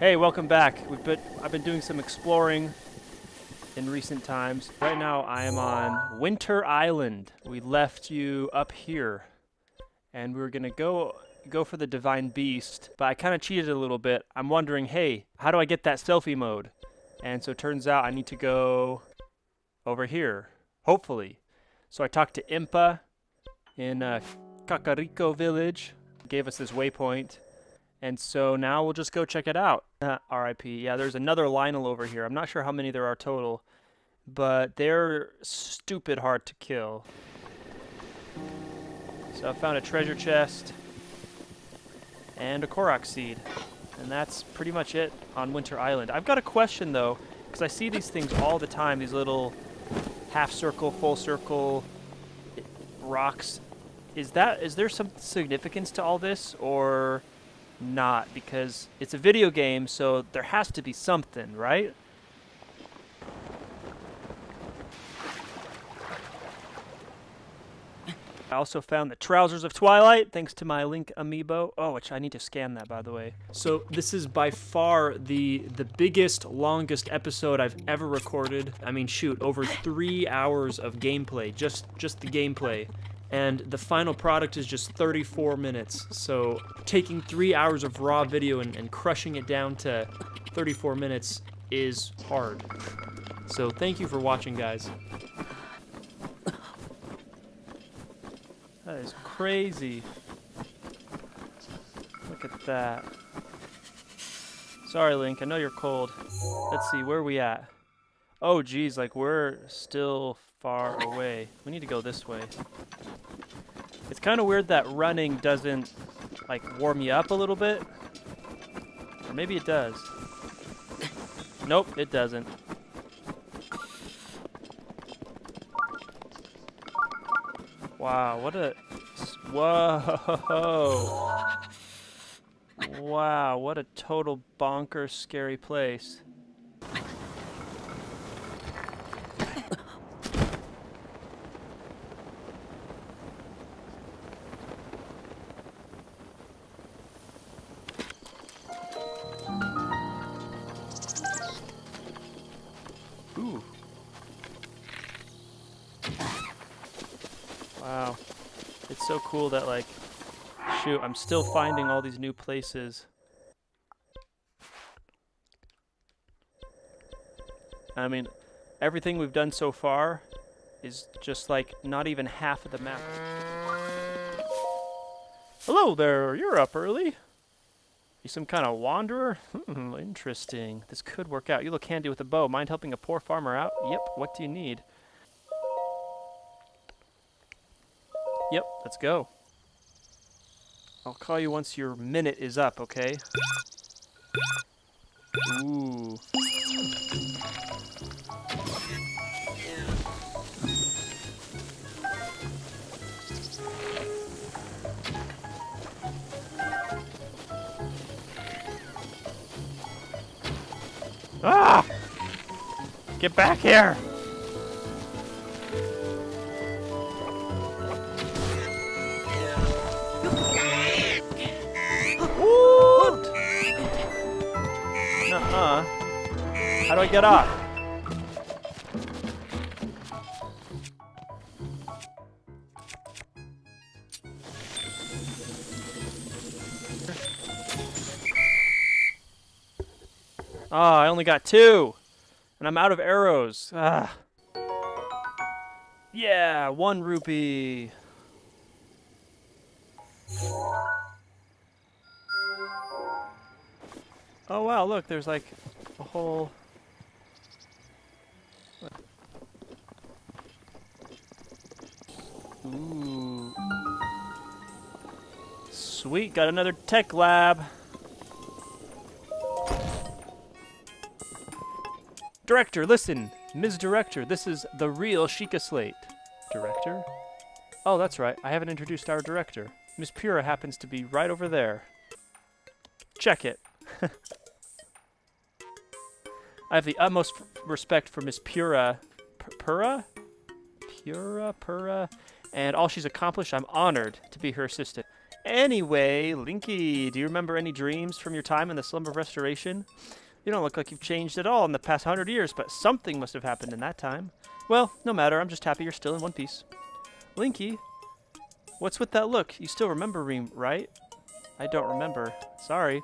Hey, welcome back. I've been doing some exploring in recent times. Right now I am on Winter Island. We left you up here and we were gonna go for the Divine Beast, but I kind of cheated a little bit. I'm wondering, hey, how do I get that selfie mode? And so it turns out I need to go over here, hopefully. So I talked to Impa in Kakariko village, gave us this waypoint. And so now we'll just go check it out. R.I.P. Yeah, there's another Lionel over here. I'm not sure how many there are total, but they're stupid hard to kill. So I found a treasure chest and a Korok seed. And that's pretty much it on Winter Island. I've got a question though, because I see these things all the time, these little half circle, full circle rocks. Is there some significance to all this, or not? Because it's a video game, so there has to be something, right? I also found the Trousers of Twilight, thanks to my Link amiibo. Oh, which I need to scan that, by the way. So this is by far the biggest, longest episode I've ever recorded. I mean, shoot, over 3 hours of gameplay, just the gameplay. And the final product is just 34 minutes. So taking 3 hours of raw video and crushing it down to 34 minutes is hard. So thank you for watching, guys. That is crazy. Look at that. Sorry, Link, I know you're cold. Let's see, where are we at? Oh, geez, like we're still far away. We need to go this way. It's kind of weird that running doesn't, like, warm you up a little bit. Or maybe it does. Nope, it doesn't. Wow, what a... Whoa! Wow, what a total bonkers scary place. Ooh. Wow. It's so cool that, like, shoot, I'm still finding all these new places. I mean, everything we've done so far is just, like, not even half of the map. Hello there, you're up early. You some kind of wanderer? Interesting. This could work out. You look handy with a bow. Mind helping a poor farmer out? Yep, what do you need? Yep, let's go. I'll call you once your minute is up, okay? Ooh. Ah! Get back here! Nuh-uh. How do I get off? Ah, I only got 2. And I'm out of arrows. Ah. Yeah, 1 rupee. Oh wow, look, there's like a whole... Ooh. Sweet, got another tech lab. Director, listen! Ms. Director, this is the real Sheikah Slate. Director? Oh, that's right, I haven't introduced our director. Miss Pura happens to be right over there. Check it. I have the utmost respect for Miss Pura. Pura? And all she's accomplished, I'm honored to be her assistant. Anyway, Linky, do you remember any dreams from your time in the Slumber of Restoration? You don't look like you've changed at all in the past 100 years, but something must have happened in that time. Well, no matter, I'm just happy you're still in one piece. Linky, what's with that look? You still remember me, right? I don't remember. Sorry.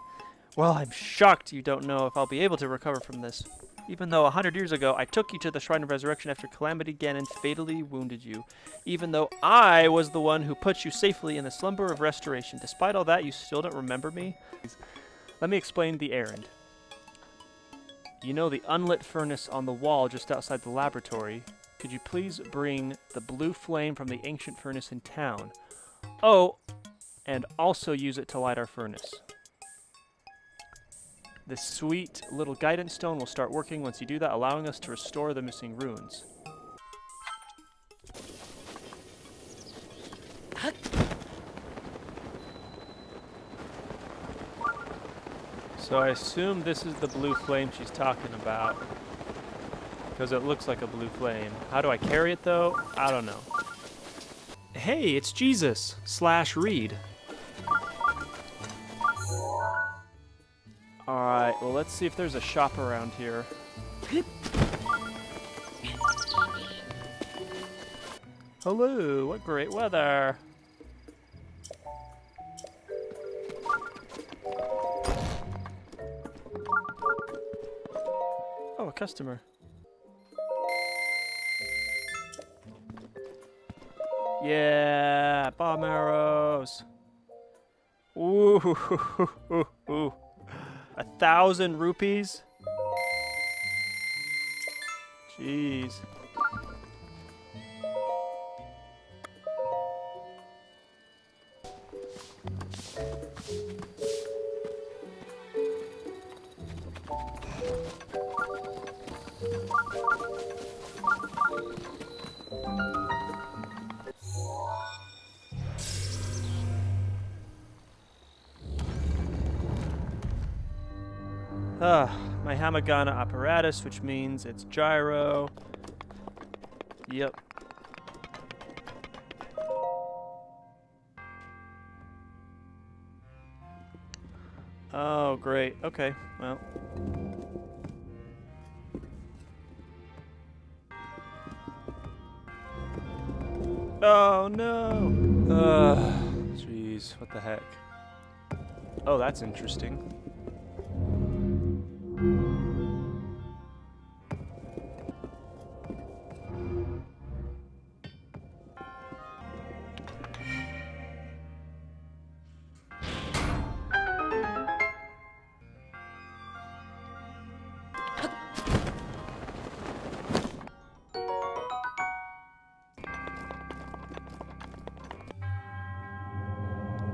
Well, I'm shocked you don't know if I'll be able to recover from this. Even though 100 years ago, I took you to the Shrine of Resurrection after Calamity Ganon fatally wounded you. Even though I was the one who put you safely in the Slumber of Restoration. Despite all that, you still don't remember me? Let me explain the errand. You know the unlit furnace on the wall just outside the laboratory. Could you please bring the blue flame from the ancient furnace in town? Oh, and also use it to light our furnace. This sweet little guidance stone will start working once you do that, allowing us to restore the missing runes. So I assume this is the blue flame she's talking about, because it looks like a blue flame. How do I carry it though? I don't know. Hey, it's Jesus / Reed. Alright, well let's see if there's a shop around here. Hello, what great weather. Oh, a customer. Yeah, bomb arrows. Ooh, 1,000 rupees? Jeez. My Hamagana apparatus, which means it's gyro. Yep. Oh, great. Okay, well. Oh, no! Jeez, what the heck? Oh, that's interesting.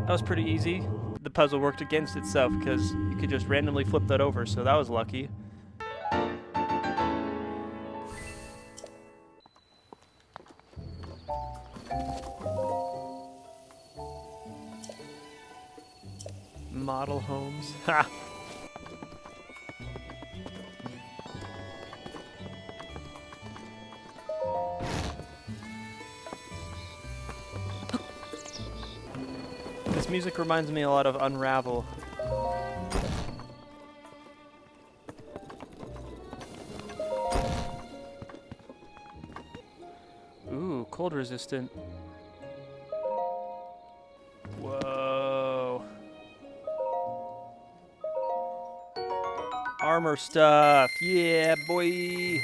That was pretty easy. The puzzle worked against itself because you could just randomly flip that over, so that was lucky. Model homes. Ha! This music reminds me a lot of Unravel. Ooh, cold resistant. Whoa. Armor stuff. Yeah, boy.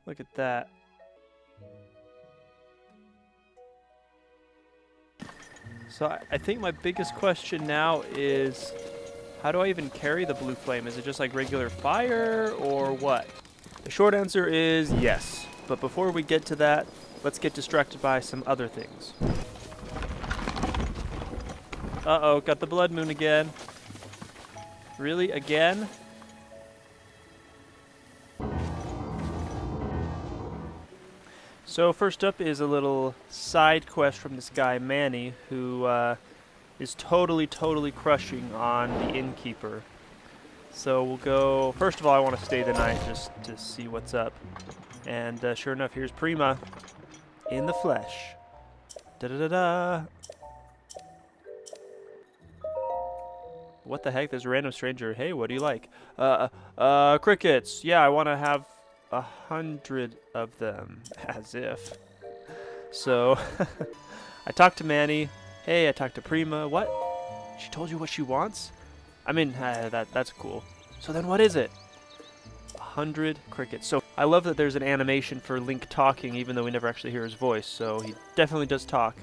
Look at that. So I think my biggest question now is, how do I even carry the blue flame? Is it just like regular fire or what? The short answer is yes. But before we get to that, let's get distracted by some other things. Uh-oh, got the blood moon again. Really? Again? So first up is a little side quest from this guy, Manny, who is totally crushing on the innkeeper. So we'll go... First of all, I want to stay the night just to see what's up. And sure enough, here's Prima. in the flesh. Da-da-da-da. What the heck? There's a random stranger. Hey, what do you like? Crickets. Yeah, I want to have 100 of them. As if. So, I talked to Manny. Hey, I talked to Prima. What? She told you what she wants? I mean, that's cool. So then what is it? 100 crickets. So I love that there's an animation for Link talking, even though we never actually hear his voice. So he definitely does talk.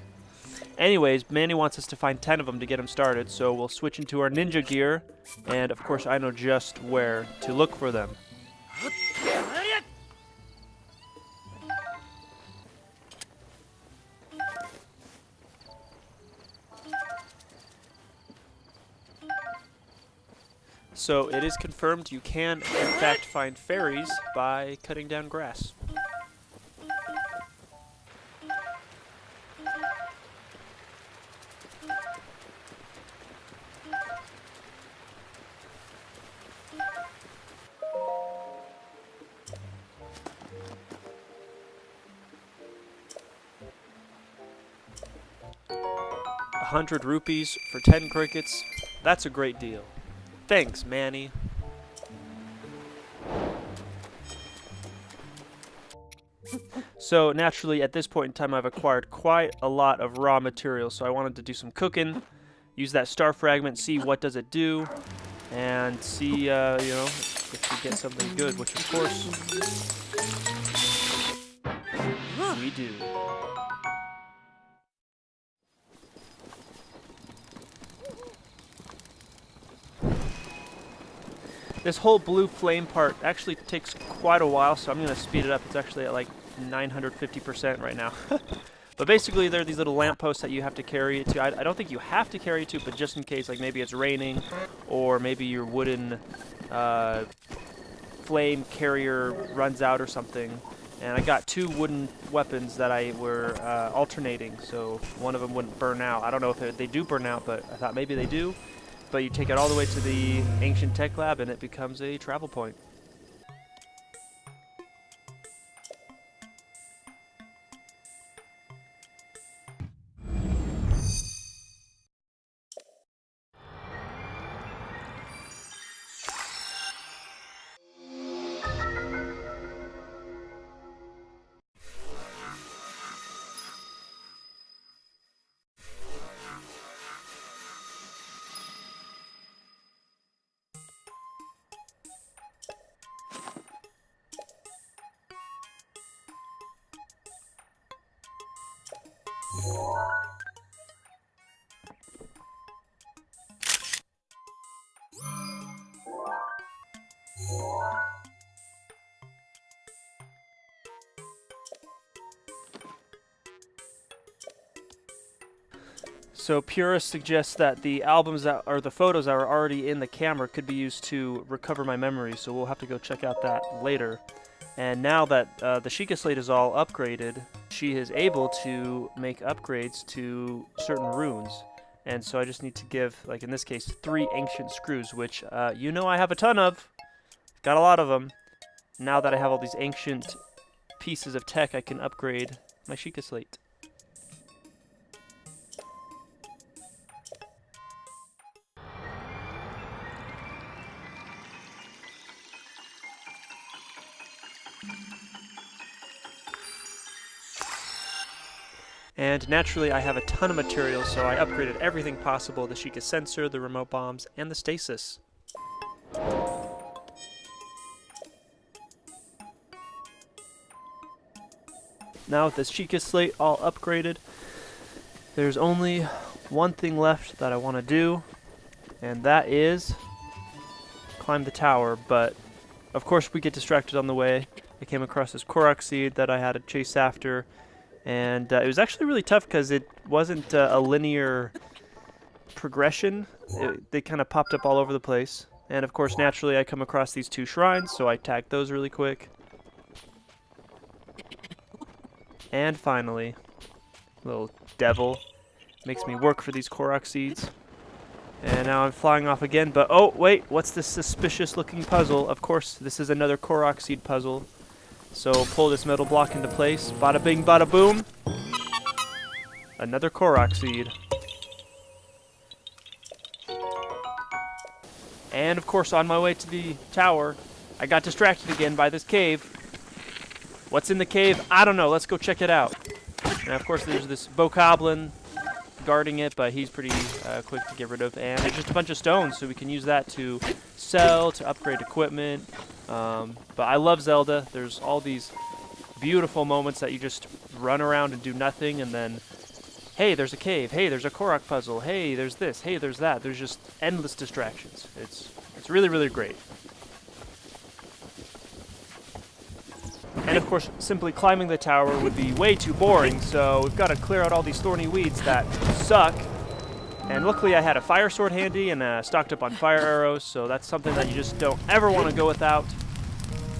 Anyways, Manny wants us to find 10 of them to get him started, so we'll switch into our ninja gear, and of course I know just where to look for them. So it is confirmed you can in fact find fairies by cutting down grass. 100 rupees for 10 crickets. That's a great deal. Thanks, Manny. So naturally, at this point in time, I've acquired quite a lot of raw materials. So I wanted to do some cooking, use that star fragment, see what does it do, and see, if we get something good, which of course we do. This whole blue flame part actually takes quite a while, so I'm going to speed it up. It's actually at like 950% right now. But basically, there are these little lampposts that you have to carry it to. I don't think you have to carry it to, but just in case, like maybe it's raining, or maybe your wooden flame carrier runs out or something. And I got 2 wooden weapons that I were alternating, so one of them wouldn't burn out. I don't know if they do burn out, but I thought maybe they do. But you take it all the way to the Ancient Tech Lab, and it becomes a travel point. So purists suggest that the albums that or the photos that are already in the camera could be used to recover my memories, so we'll have to go check out that later. And now that the Sheikah Slate is all upgraded, she is able to make upgrades to certain runes. And so I just need to give, like in this case, 3 ancient screws, which I have a ton of. Got a lot of them. Now that I have all these ancient pieces of tech, I can upgrade my Sheikah Slate. And naturally, I have a ton of materials, so I upgraded everything possible: the Sheikah sensor, the remote bombs, and the stasis. Now with this Sheikah Slate all upgraded, there's only one thing left that I want to do, and that is climb the tower. But of course we get distracted on the way. I came across this Korok seed that I had to chase after, and it was actually really tough because it wasn't a linear progression. They kind of popped up all over the place. And of course, naturally, I come across these 2 shrines, so I tagged those really quick. And finally, little devil makes me work for these Korok seeds. And now I'm flying off again, but oh wait, what's this suspicious looking puzzle? Of course, this is another Korok seed puzzle. So pull this metal block into place. Bada bing, bada boom. Another Korok seed. And of course, on my way to the tower, I got distracted again by this cave. What's in the cave? I don't know. Let's go check it out. And of course, there's this bokoblin guarding it, but he's pretty quick to get rid of. And there's just a bunch of stones, so we can use that to sell, to upgrade equipment. But I love Zelda. There's all these beautiful moments that you just run around and do nothing, and then, hey, there's a cave. Hey, there's a Korok puzzle. Hey, there's this. Hey, there's that. There's just endless distractions. It's really, really great. And of course, simply climbing the tower would be way too boring, so we've got to clear out all these thorny weeds that suck. And luckily I had a fire sword handy and stocked up on fire arrows, so that's something that you just don't ever want to go without,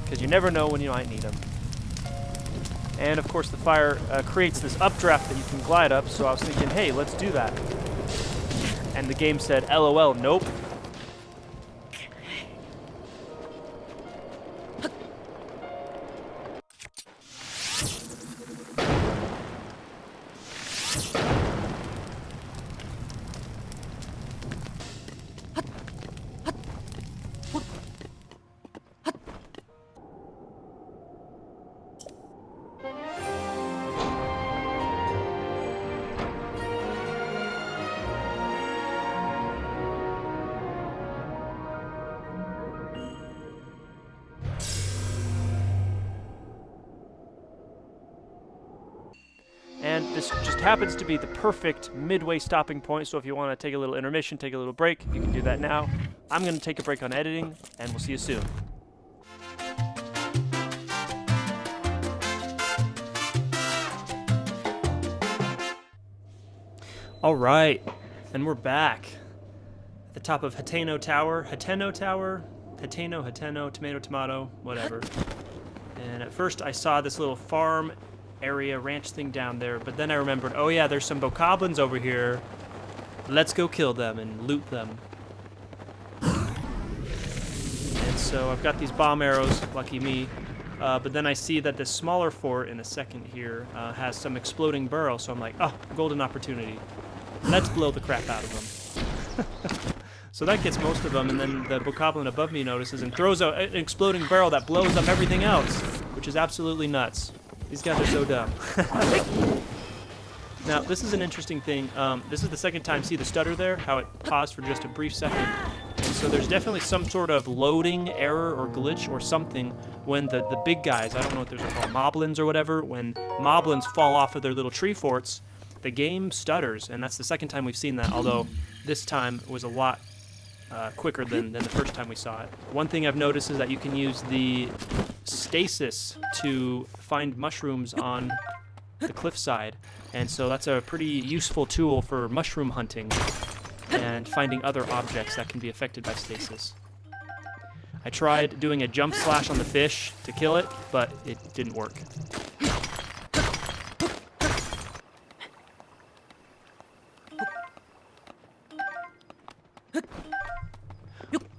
because you never know when you might need them. And of course the fire creates this updraft that you can glide up, so I was thinking, hey, let's do that. And the game said, LOL, nope. And this just happens to be the perfect midway stopping point, so if you want to take a little intermission, take a little break, you can do that now. I'm going to take a break on editing, and we'll see you soon. All right, and we're back at the top of Hateno Tower. Hateno Tower? Hateno, tomato, tomato, whatever. And at first I saw this little farm area ranch thing down there, but then I remembered, oh yeah, there's some bokoblins over here. Let's go kill them and loot them. And so I've got these bomb arrows, lucky me, but then I see that this smaller fort in a second here has some exploding burrow, so I'm like, oh, golden opportunity. Let's blow the crap out of them. So that gets most of them, and then the bokoblin above me notices and throws out an exploding barrel that blows up everything else, which is absolutely nuts. These guys are so dumb. Now, this is an interesting thing. This is the second time, see the stutter there? How it paused for just a brief second. And so there's definitely some sort of loading error or glitch or something when the big guys, I don't know what they're called, moblins or whatever, when moblins fall off of their little tree forts, the game stutters, and that's the second time we've seen that, although this time was a lot quicker than the first time we saw it. One thing I've noticed is that you can use the stasis to find mushrooms on the cliffside, and so that's a pretty useful tool for mushroom hunting and finding other objects that can be affected by stasis. I tried doing a jump slash on the fish to kill it, but it didn't work.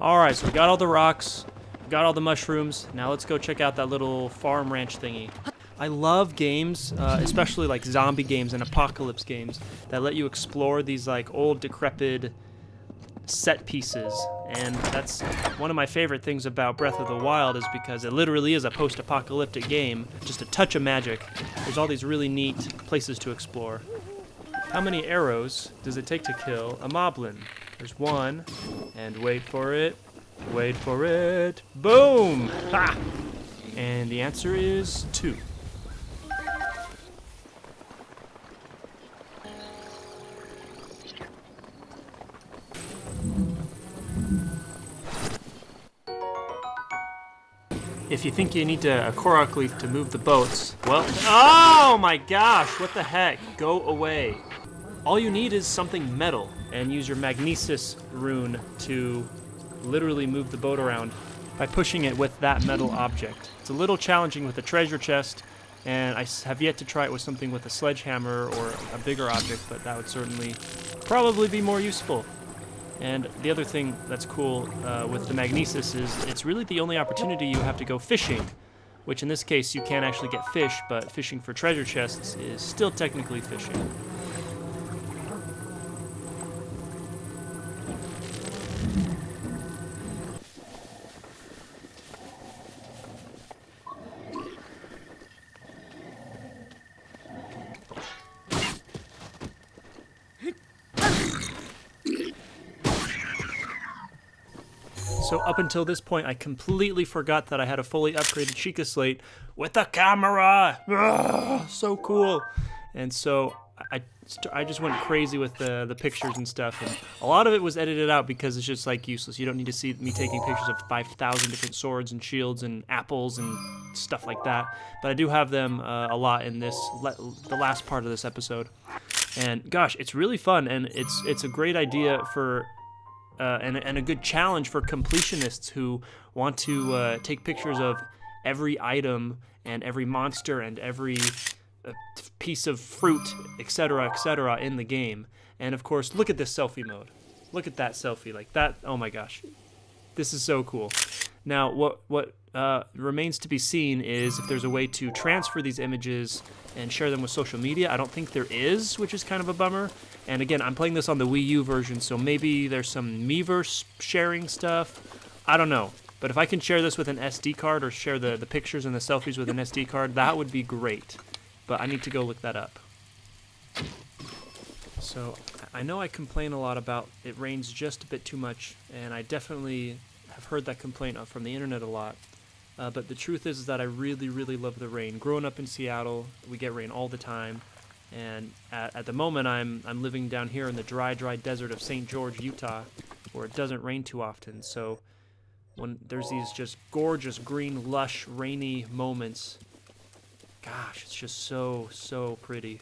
Alright, so we got all the rocks, we got all the mushrooms. Now let's go check out that little farm ranch thingy. I love games, especially like zombie games and apocalypse games, that let you explore these like old decrepit set pieces. And that's one of my favorite things about Breath of the Wild, is because it literally is a post-apocalyptic game, just a touch of magic. There's all these really neat places to explore. How many arrows does it take to kill a moblin? There's one, and wait for it, boom! Ha! And the answer is 2. If you think you need a Korok leaf to move the boats, well, oh my gosh, what the heck, go away. All you need is something metal, and use your magnesis rune to literally move the boat around by pushing it with that metal object. It's a little challenging with a treasure chest, and I have yet to try it with something with a sledgehammer or a bigger object, but that would certainly probably be more useful. And the other thing that's cool with the magnesis is it's really the only opportunity you have to go fishing, which in this case you can't actually get fish, but fishing for treasure chests is still technically fishing. So up until this point, I completely forgot that I had a fully upgraded Sheikah Slate with a camera. Ugh, so cool. And so I just went crazy with the pictures and stuff. And a lot of it was edited out because it's just like useless. You don't need to see me taking pictures of 5,000 different swords and shields and apples and stuff like that. But I do have them a lot in this the last part of this episode. And gosh, it's really fun, and it's a great idea for. And a good challenge for completionists who want to take pictures of every item and every monster and every piece of fruit, etc., in the game. And of course, look at this selfie mode. Look at that selfie, like that. Oh my gosh, this is so cool. Now, what remains to be seen is if there's a way to transfer these images and share them with social media. I don't think there is, which is kind of a bummer. And again, I'm playing this on the Wii U version, so maybe there's some Miiverse sharing stuff. I don't know. But if I can share this with an SD card or share the pictures and the selfies with an SD card, that would be great. But I need to go look that up. So I know I complain a lot about it rains just a bit too much, and I definitely have heard that complaint from the internet a lot. But the truth is that I really, really love the rain. Growing up in Seattle, we get rain all the time. And at the moment, I'm living down here in the dry desert of St. George, Utah, where it doesn't rain too often. So when there's these just gorgeous, green, lush, rainy moments, gosh, it's just so, so pretty.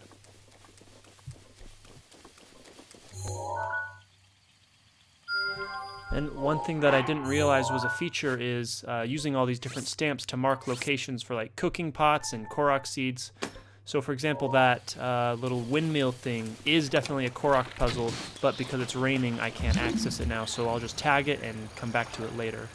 And one thing that I didn't realize was a feature is using all these different stamps to mark locations for like cooking pots and Korok seeds. So for example, that little windmill thing is definitely a Korok puzzle, but because it's raining, I can't access it now, so I'll just tag it and come back to it later.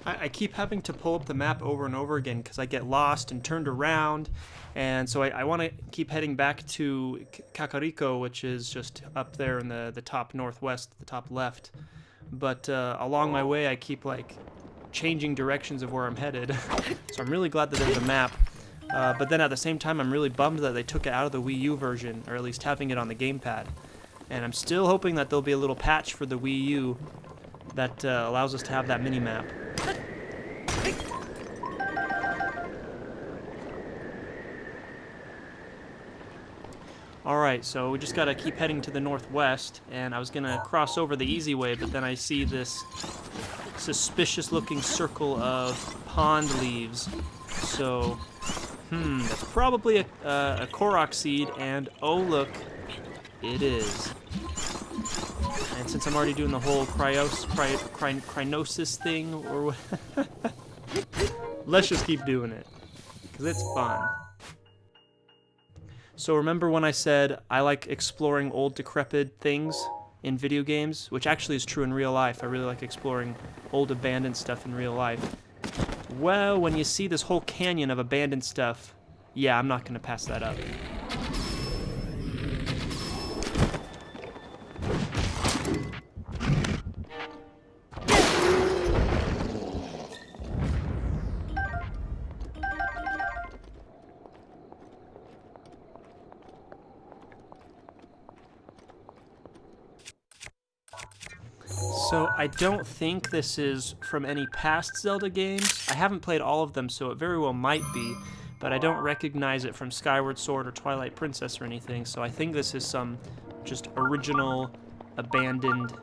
I keep having to pull up the map over and over again because I get lost and turned around, and so I want to keep heading back to Kakariko, which is just up there in the top northwest, the top left. But along my way, I keep like changing directions of where I'm headed. So I'm really glad that there's a map. But then at the same time, I'm really bummed that they took it out of the Wii U version, or at least having it on the gamepad. And I'm still hoping that there'll be a little patch for the Wii U that allows us to have that mini-map. Alright, so we just gotta keep heading to the northwest, and I was gonna cross over the easy way, but then I see this suspicious looking circle of pond leaves. So, that's probably a Korok seed, and oh look, it is. And since I'm already doing the whole crinosis thing, or what, let's just keep doing it, because it's fun. So remember when I said I like exploring old decrepit things in video games, which actually is true in real life. I really like exploring old abandoned stuff in real life. Well, when you see this whole canyon of abandoned stuff, yeah, I'm not going to pass that up. So I don't think this is from any past Zelda games. I haven't played all of them, so it very well might be, but I don't recognize it from Skyward Sword or Twilight Princess or anything, so I think this is some just original, abandoned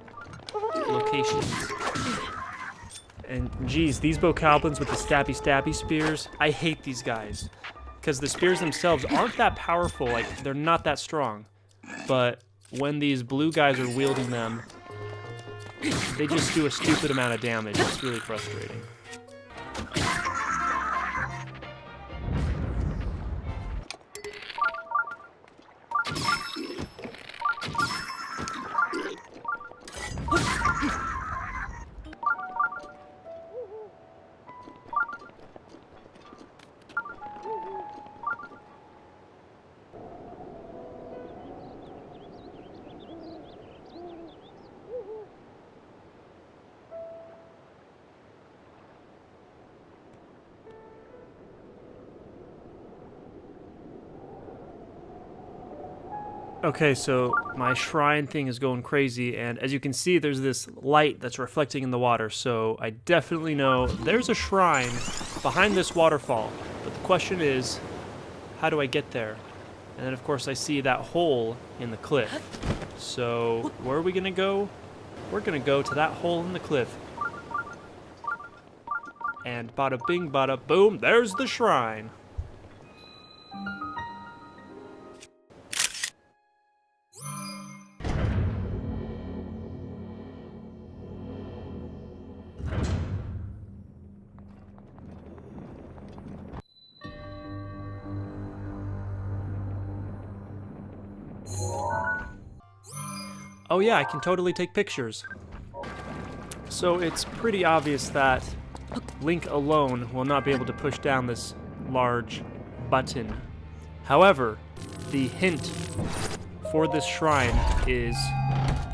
locations. And geez, these bokoblins with the stabby spears, I hate these guys. Because the spears themselves aren't that powerful, like, they're not that strong. But when these blue guys are wielding them, they just do a stupid amount of damage. It's really frustrating. Okay, so my shrine thing is going crazy, and as you can see, there's this light that's reflecting in the water, so I definitely know there's a shrine behind this waterfall. But the question is, how do I get there? And then, of course, I see that hole in the cliff. So, where are we gonna go? We're gonna go to that hole in the cliff. And bada bing, bada boom, there's the shrine. Oh yeah, I can totally take pictures. So it's pretty obvious that Link alone will not be able to push down this large button. However, the hint for this shrine is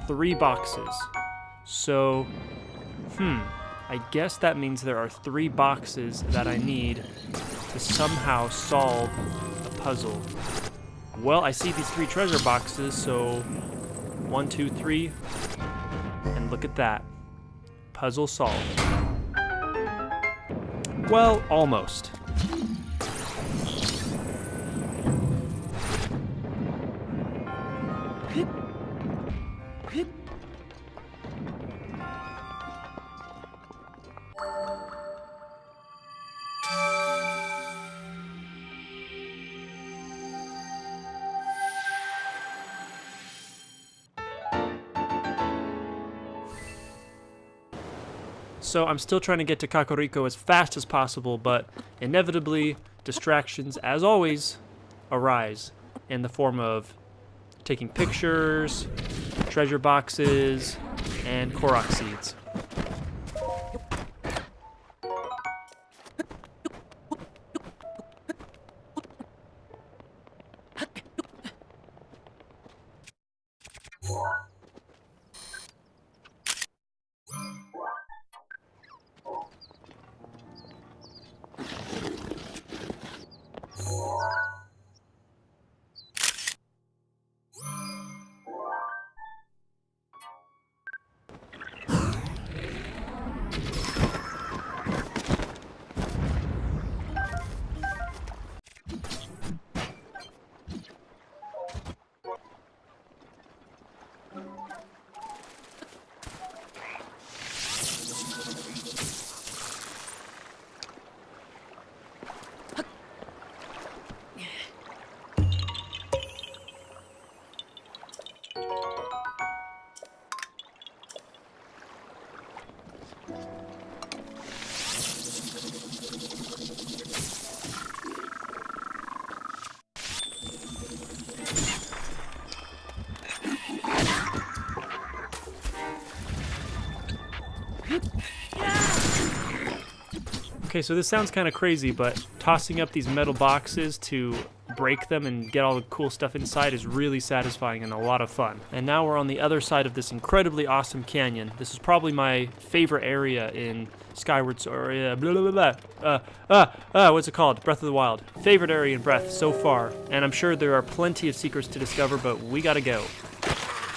3 boxes. So, I guess that means there are 3 boxes that I need to somehow solve a puzzle. Well, I see these 3 treasure boxes, so 1, 2, 3, and look at that. Puzzle solved. Well, almost. So I'm still trying to get to Kakariko as fast as possible, but inevitably distractions, as always, arise in the form of taking pictures, treasure boxes, and Korok seeds. Okay, so this sounds kind of crazy, but tossing up these metal boxes to break them and get all the cool stuff inside is really satisfying and a lot of fun. And now we're on the other side of this incredibly awesome canyon. This is probably my favorite area in Skyward Sword. What's it called? Breath of the Wild. Favorite area in Breath so far. And I'm sure there are plenty of secrets to discover, but we gotta go.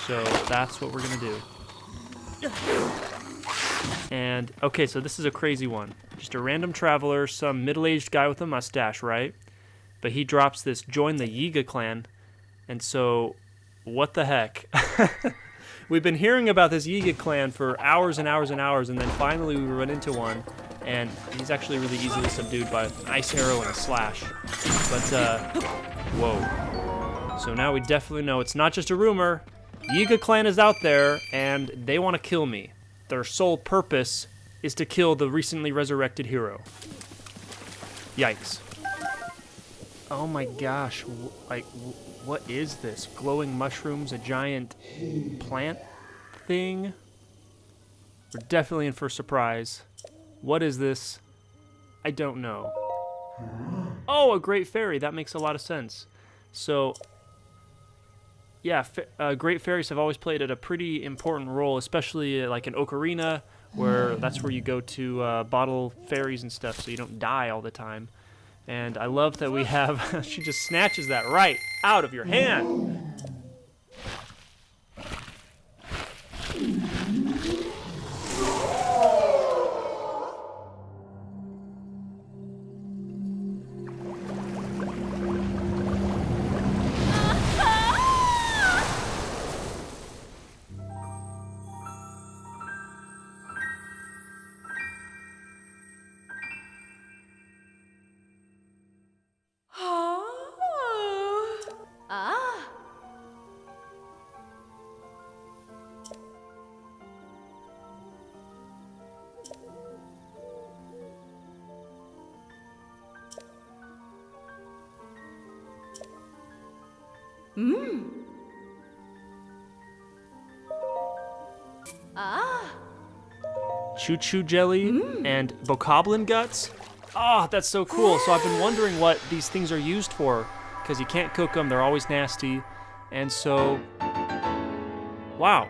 So that's what we're gonna do. And, okay, so this is a crazy one. Just a random traveler, some middle-aged guy with a mustache, right? But he drops this, join the Yiga clan. And so, what the heck? We've been hearing about this Yiga clan for hours and hours and hours, and then finally we run into one. And he's actually really easily subdued by an ice arrow and a slash. But, whoa. So now we definitely know it's not just a rumor. Yiga clan is out there, and they want to kill me. Their sole purpose is to kill the recently resurrected hero. Yikes. Oh my gosh, what is this? Glowing mushrooms, a giant plant thing? We're definitely in for a surprise. What is this? I don't know. Oh, a great fairy, that makes a lot of sense. So, yeah, great fairies have always played a pretty important role, especially like in Ocarina, where that's where you go to bottle fairies and stuff so you don't die all the time. And I love that we have, she just snatches that right out of your hand. Choo-choo jelly and bokoblin guts. Oh, that's so cool. So I've been wondering what these things are used for, because you can't cook them, they're always nasty. And so, wow.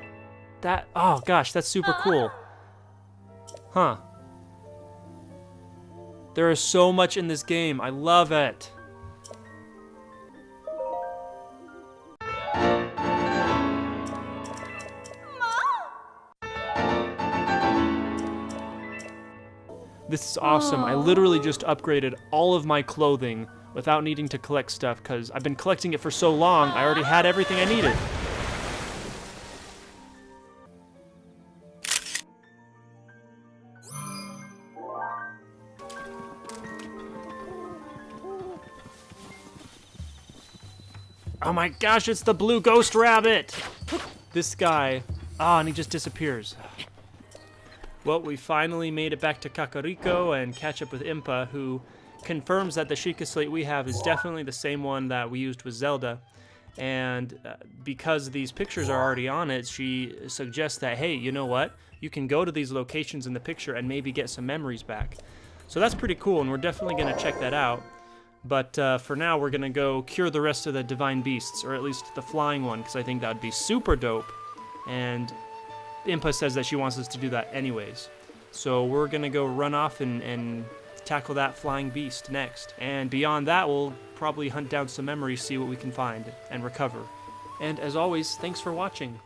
Oh gosh, that's super cool. Huh. There is so much in this game. I love it. This is awesome. I literally just upgraded all of my clothing without needing to collect stuff because I've been collecting it for so long, I already had everything I needed. Oh my gosh, it's the blue ghost rabbit! This guy, and he just disappears. Well, we finally made it back to Kakariko and catch up with Impa, who confirms that the Sheikah slate we have is definitely the same one that we used with Zelda. And because these pictures are already on it, she suggests that, hey, you know what? You can go to these locations in the picture and maybe get some memories back. So that's pretty cool, and we're definitely going to check that out. But for now, we're going to go cure the rest of the divine beasts, or at least the flying one, because I think that would be super dope. And Impa says that she wants us to do that anyways. So we're going to go run off and tackle that flying beast next. And beyond that, we'll probably hunt down some memories, see what we can find, and recover. And as always, thanks for watching.